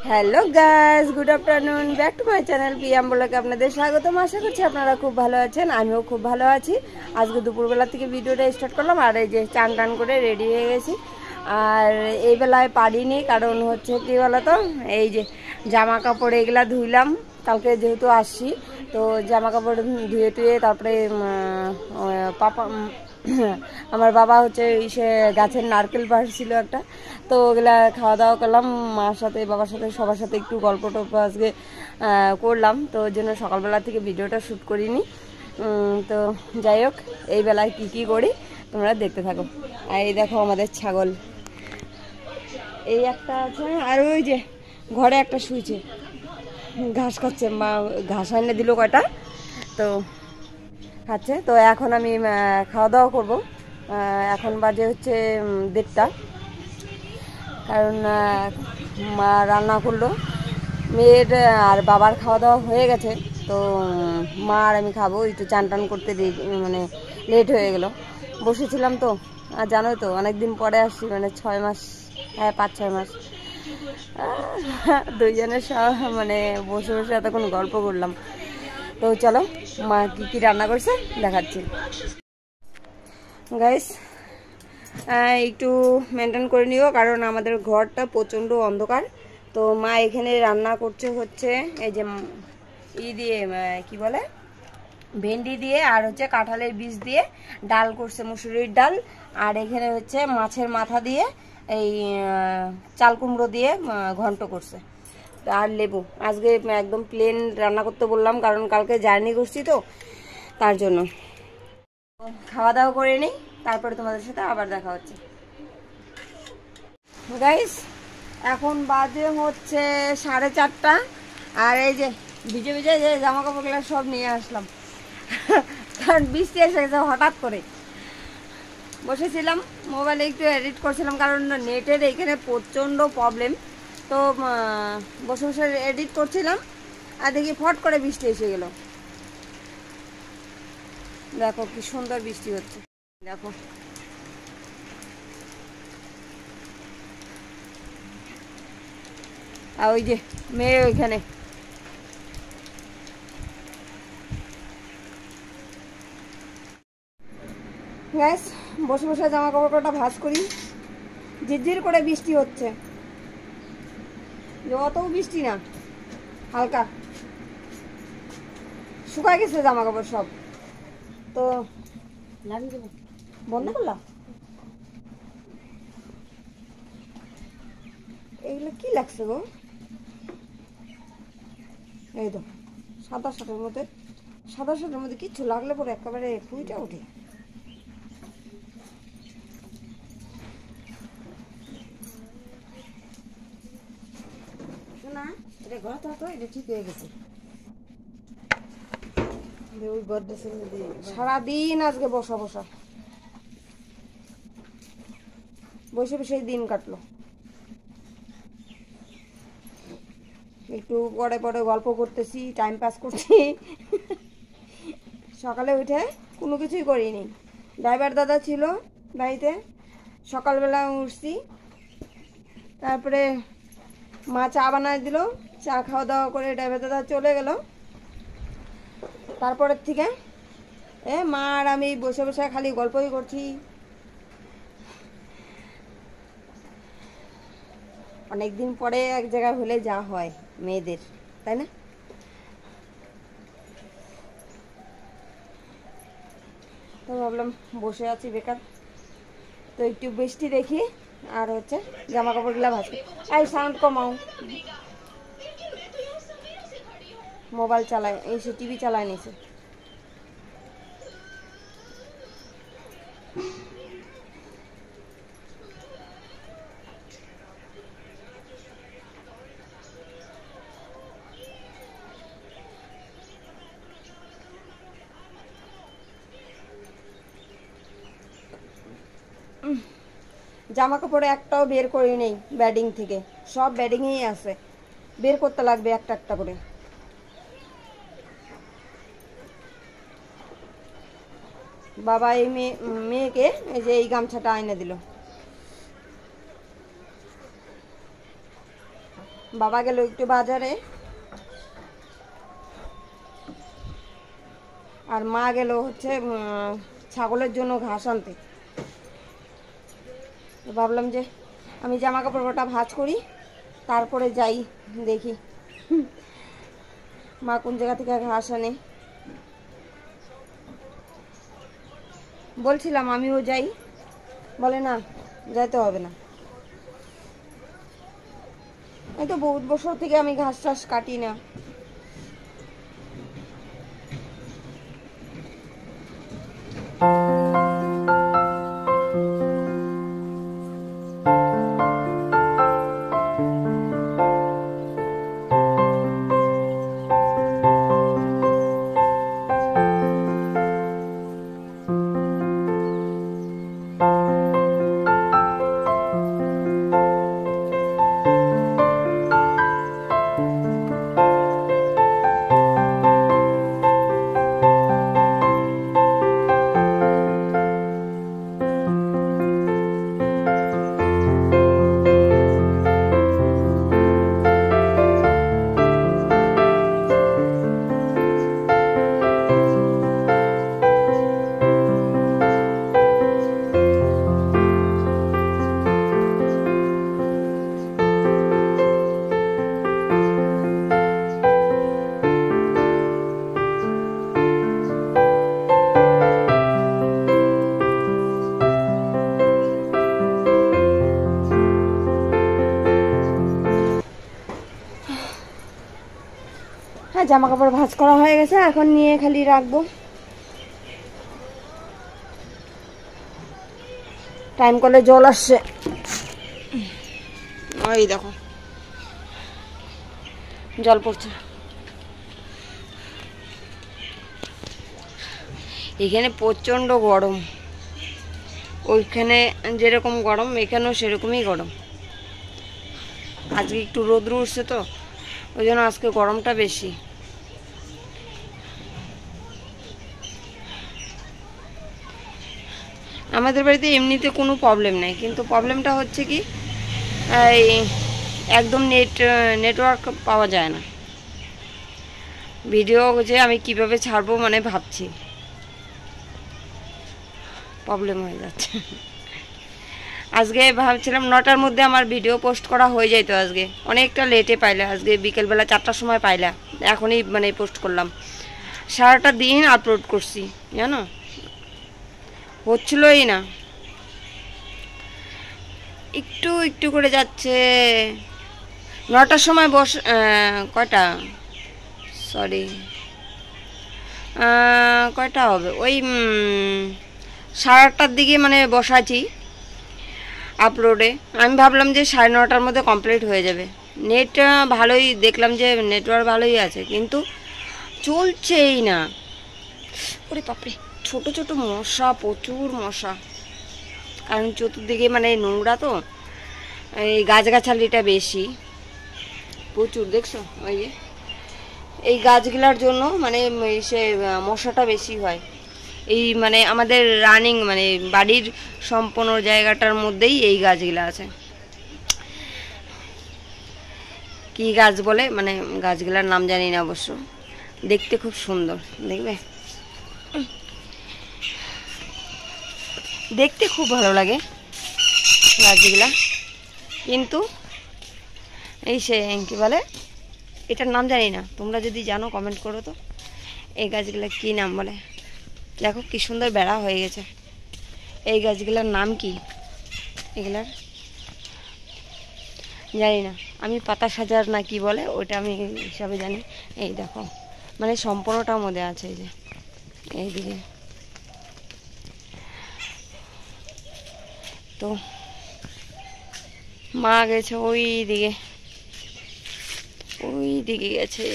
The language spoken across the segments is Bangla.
Hello guys, good afternoon, back to my channel PM ব্লগে আপনাদের স্বাগতম। আশা করছি আপনারা খুব ভালো আছেন, আমিও খুব ভালো আছি। আজকে দুপুরবেলা থেকে ভিডিওটা স্টার্ট করলাম, আর এই যে চান টান করে রেডি হয়ে গেছি। আর এই বেলায় পারিনি, কারণ হচ্ছে কী বলো তো, এই যে জামা কাপড় এগুলা ধুইলাম, কালকে যেহেতু আসছি, তো জামা কাপড় ধুয়ে টুয়ে তারপরে পাপা আমার বাবা হচ্ছে সে গাছের নারকেল পাড়ছিল একটা, তো ওগুলা খাওয়া দাওয়া করলাম মার সাথে, বাবার সাথে, সবার সাথে একটু গল্প টল্প আজকে করলাম, তো ওই জন্য সকালবেলা থেকে ভিডিওটা শ্যুট করিনি। তো যাই হোক, এই বেলায় কী করি তোমরা দেখতে থাকো। আর এই দেখো আমাদের ছাগল, এই একটা আছে, আর ওই যে ঘরে একটা শুয়েছে, ঘাস খাচ্ছে, মা ঘাস এনে দিল কয়টা, তো খাচ্ছে। তো এখন আমি খাওয়া দাওয়া করবো। এখন বাজে হচ্ছে 1:30, কারণ মা রান্না করলো, মেয়ের আর বাবার খাওয়া দাওয়া হয়ে গেছে, তো মা আর আমি খাবো। একটু চান টান করতে মানে লেট হয়ে গেল, বসেছিলাম তো। আর জানোই তো অনেক দিন পরে আসছি, মানে 6 মাস, হ্যাঁ 5-6 মাস দুইজনের মানে বসে বসে এতক্ষণ গল্প করলাম। তো চলো মা কি রান্না করছে দেখাচ্ছি। গাইস, একটু মেনটেন করে নিও, কারণ আমাদের ঘরটা প্রচণ্ড অন্ধকার। তো মা এখানে রান্না করছে হচ্ছে এই যে দিয়ে কি বলে, ভেন্ডি দিয়ে, আর হচ্ছে কাঁঠালের বীজ দিয়ে ডাল করছে, মুসুরির ডাল। আর এখানে হচ্ছে মাছের মাথা দিয়ে এই চাল কুমড়ো দিয়ে ঘন্ট করছে, আর লেবু। আজকে একদম প্লেন রান্না করতে বললাম, কারণ কালকে জার্নি করছি তো, তার জন্য। খাওয়া দাওয়া করে নিই, তারপরে তোমাদের সাথে আবার দেখা হচ্ছে। গাইস, এখন বাজে হচ্ছে 4:30, আর এই যে ভিজে ভিজে যে জামা কাপড়গুলো সব নিয়ে আসলাম, কারণ বৃষ্টি এসে গেছে হঠাৎ করে। বসেছিলাম মোবাইলে একটু এডিট করছিলাম, কারণ নেটের এখানে প্রচণ্ড প্রবলেম, তো বসে বসে এডিট করছিলাম, আর দেখি ফট করে বৃষ্টি এসে গেল। দেখো কি সুন্দর বৃষ্টি হচ্ছে, দেখো। আর ওই যে মেয়ে ওইখানে, গ্যাস বসে বসে জামা কাপড়টা ভাঁজ করি, ঝিরঝির করে বৃষ্টি হচ্ছে, অতও বৃষ্টি না, হালকা শুকায় গেছে জামা কাপড় সব। তো লাগিয়ে দেবো, বন্ধ করলাম। এইগুলো কি লাগছে গো? এই তো সাদা শার্টের মধ্যে কিচ্ছু লাগলে পরে একেবারে ফুইটা ওঠে। না এটা ঘর তো এটা ঠিক হয়ে গেছে। ওই গদ্রেসের মধ্যে সারাদিন আজকে বসে বসে দিন কাটলো। একটু পরে পরে গল্প করতেছি, টাইম পাস করছি। সকালে উঠে কোনো কিছুই করিনি, ড্রাইভার দাদা ছিল বাড়িতে, সকালবেলা উঠছি, তারপরে মা চা বানায় দিল, চা খাওয়া দাওয়া করে ড্রাইভার দাদা চলে গেল। তারপরের থেকে মা আর আমি বসে বসে খালি গল্পই করছি। অনেকদিন পরে এক জায়গায় হলে যা হয় মেয়েদের, তাই না? তো ভাবলাম বসে আছি বেকার, তো একটু বৃষ্টি দেখি, আর হচ্ছে জামা কাপড়গুলো ভাজি। এই সাউন্ড কমাও, মোবাইল চালায়, এসে টিভি চালায় নিছে। জামা কাপড় একটাও বের করি নেই বেডিং থেকে, সব বেডিংয়েই আছে, বের করতে লাগবে একটা একটা করে। বাবা এই মেয়েকে এই যে এই গামছাটা এনে দিল। বাবা গেল একটু বাজারে, আর মা গেল হচ্ছে ছাগলের জন্য ঘাস আনতে। ভাবলাম যে আমি জামা কাপড় কটা ভাঁজ করি, তারপরে যাই দেখি মা কোন জায়গা থেকে ঘাস আনে। বলছিলাম আমিও যাই, বলে না যাইতে হবে না। এই তো বহুত বছর থেকে আমি ঘাস টাস কাটি না। হ্যাঁ, জামা কাপড় ভাঁজ করা হয়ে গেছে, এখন নিয়ে খালি রাখবো। টাইম কলে জল আসছে, ওই দেখো জল পড়ছে। এখানে প্রচন্ড গরম, ওইখানে যেরকম গরম এখানেও সেরকমই গরম। আজকে একটু রোদ্র উঠছে তো, ওই জন্য আজকে গরমটা বেশি। আমাদের বাড়িতে এমনিতে কোনো প্রবলেম নেই, কিন্তু প্রবলেমটা হচ্ছে কি এই একদম নেটওয়ার্ক পাওয়া যায় না। ভিডিও যে আমি কিভাবে ছাড়বো মানে ভাবছি, প্রবলেম হয়ে যাচ্ছে। আজকে ভাবছিলাম 9টার মধ্যে আমার ভিডিও পোস্ট করা হয়ে যেত, আজকে অনেকটা লেটে পাইলে, আজকে বিকেলবেলা 4টার সময় পাইলা, এখনই মানে পোস্ট করলাম। সারাটা দিন আপলোড করছি জানো, হচ্ছিলই না, একটু একটু করে যাচ্ছে। 9টার সময় কয়টা সরি কয়টা হবে, ওই 8:30টার দিকে মানে বসাচ্ছি আপলোডে। আমি ভাবলাম যে 9:30টার মধ্যে কমপ্লিট হয়ে যাবে। নেট ভালোই দেখলাম যে নেটওয়ার্ক ভালোই আছে, কিন্তু চলছেই না। ওরে বাপরে, ছোট ছোট মশা, প্রচুর মশা, কারণ চতুর্দিকে মানে নোংরা তো, এই গাছগাছালিটা বেশি প্রচুর, দেখছো ওই যে এই গাছগুলার জন্য মানে সে মশাটা বেশি হয়। এই মানে আমাদের রানিং মানে বাড়ির সম্পূর্ণ জায়গাটার মধ্যেই এই গাছগুলা আছে। কি গাছ বলে মানে গাছগুলার নাম জানি না অবশ্য, দেখতে খুব সুন্দর, দেখবে দেখতে খুব ভালো লাগে গাছগুলা, কিন্তু এই সে কি বলে এটার নাম জানি না, তোমরা যদি জানো কমেন্ট করো তো, এই গাছগুলা কি নাম বলে। দেখো কি সুন্দর বেড়া হয়ে গেছে। এই গাছগুলার নাম কি এগুলার জানি না, আমি পাতা সাজার না কি বলে ওটা আমি হিসাবে জানি। এই দেখো মানে সম্পূর্ণটার মধ্যে আছে, এই যে এইদিকে তো মা গেছে ওই দিকে গেছে,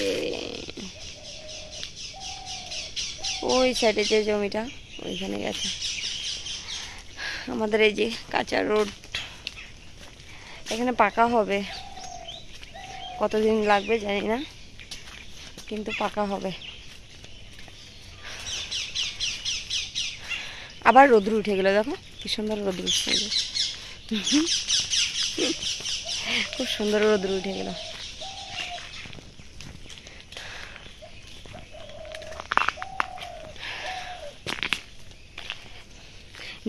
ওই সাইডে যে জমিটা ওইখানে গেছে। আমাদের এই যে কাঁচা রোড, এখানে পাকা হবে, কতদিন লাগবে জানি না, কিন্তু পাকা হবে। আবার রোদ্র উঠে গেল, দেখো কি সুন্দর রোদ্র উঠছে, খুব সুন্দর রোদ্র উঠে গেল।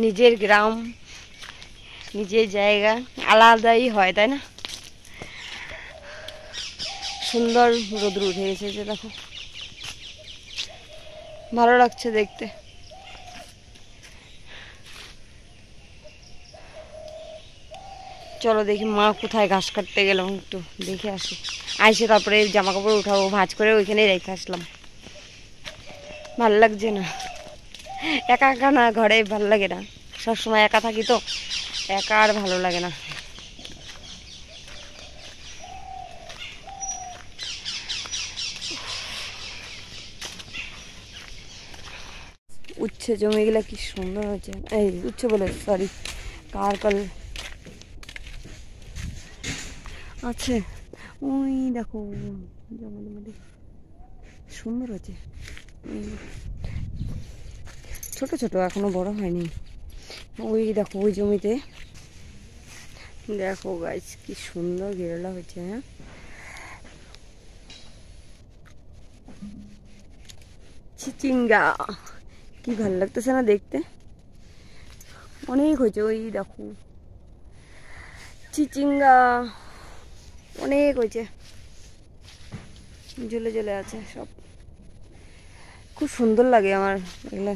নিজের গ্রাম, নিজের জায়গা আলাদাই হয়, তাই না? সুন্দর রোদ্র উঠে এসেছে, দেখো ভালো লাগছে দেখতে। চলো দেখি মা কোথায় ঘাস কাটতে গেলাম, একটু দেখে আসি। আইসে তারপরে জামা কাপড় উঠাবো, ভাঁজ করে ওইখানে রেখে আসলাম। ভাল লাগছে না, একা একা না, ঘরে ভালো লাগে না, সবসময় একা থাকি তো, একা আর ভালো লাগে না। উচ্ছে জমিগুলা কি সুন্দর হয়েছে, এই উচ্ছে বলে সরি কারকল আছে, ওই দেখো জঙ্গলের মধ্যে সুন্দর হয়েছে, ছোট ছোট এখনো বড় হয়নি। ওই দেখো ওই জমিতে দেখো গাছ কি সুন্দর গেরলা হয়েছে। হ্যাঁ, চিচিঙ্গা কি ভালো লাগতেছে না দেখতে, অনেক হয়েছে। ওই দেখো চিচিঙ্গা অনেক হয়েছে, জ্বলে জ্বলে আছে সব, খুব সুন্দর লাগে আমার এগুলো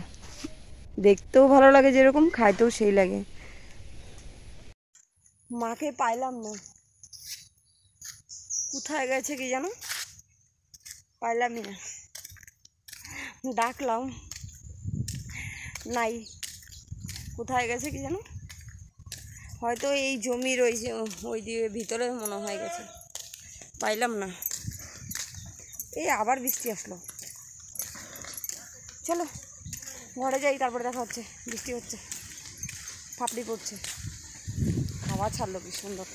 দেখতেও ভালো লাগে, যেরকম খাইতেও সেই লাগে। মাকে পাইলাম না, কোথায় গেছে কি জানো, পাইলামই না, ডাকলাম নাই, কোথায় গেছে কি জানো, হয়তো এই জমির ওই দিয়ে ভিতরে মনে হয় গেছে, পাইলাম না। এই আবার বৃষ্টি আসলো, চলো ঘরে যাই, তারপরে দেখা হচ্ছে। বৃষ্টি হচ্ছে, ফাপড়ি পড়ছে, হাওয়া ছাড়লো কি সুন্দর,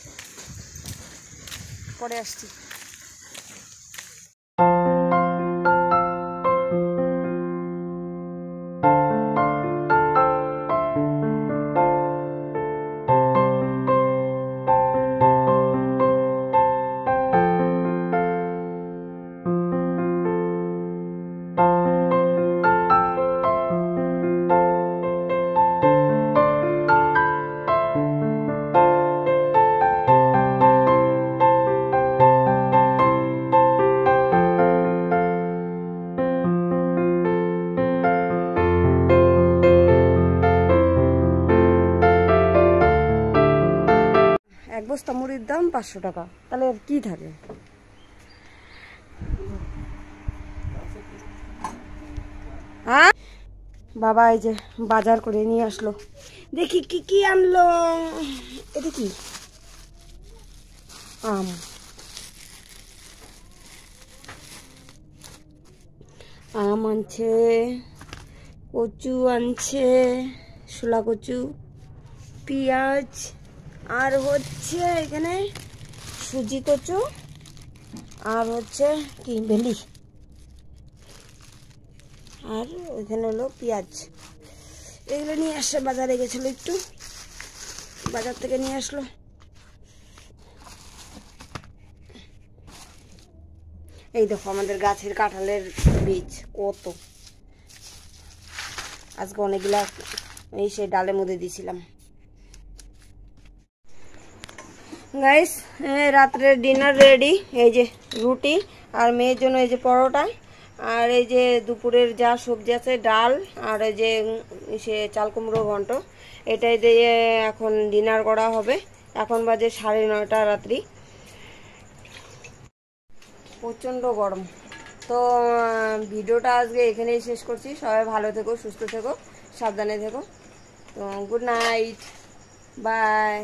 পরে আসছি। এক বস্তা মুড়ির দাম 500 টাকা, তাহলে আর কি থাকে। হ্যাঁ বাবা এই যে বাজার করে নিয়ে আসলো, দেখি কি কি আনলো। এটা কি আম, আম আনছে, কচু আনছে, শোলা কচু, পেঁয়াজ, আর হচ্ছে এখানে সুজি কচু, আর হচ্ছে কি ভেন্ডি, আর ওইখানে হলো পেঁয়াজ। এগুলো নিয়ে আসছে, বাজারে গেছিল একটু, বাজার থেকে নিয়ে আসলো। এই দেখো আমাদের গাছের কাঁঠালের বীজ কত, আজকে অনেকগুলা এই সে ডালের মধ্যে দিয়েছিলাম। গাইস রাত্রের ডিনার রেডি, এই যে রুটি, আর মেয়ের জন্য এই যে পরোটা, আর এই যে দুপুরের যা সবজি আছে ডাল, আর এই যে সে চাল কুমড়ো ঘন্ট, এটাই দিয়ে এখন ডিনার করা হবে। এখন বাজে 9:30 রাত্রি, প্রচণ্ড গরম। তো ভিডিওটা আজকে এখানেই শেষ করছি। সবাই ভালো থেকো, সুস্থ থেকো, সাবধানে থেকো। তো গুড নাইট, বাই।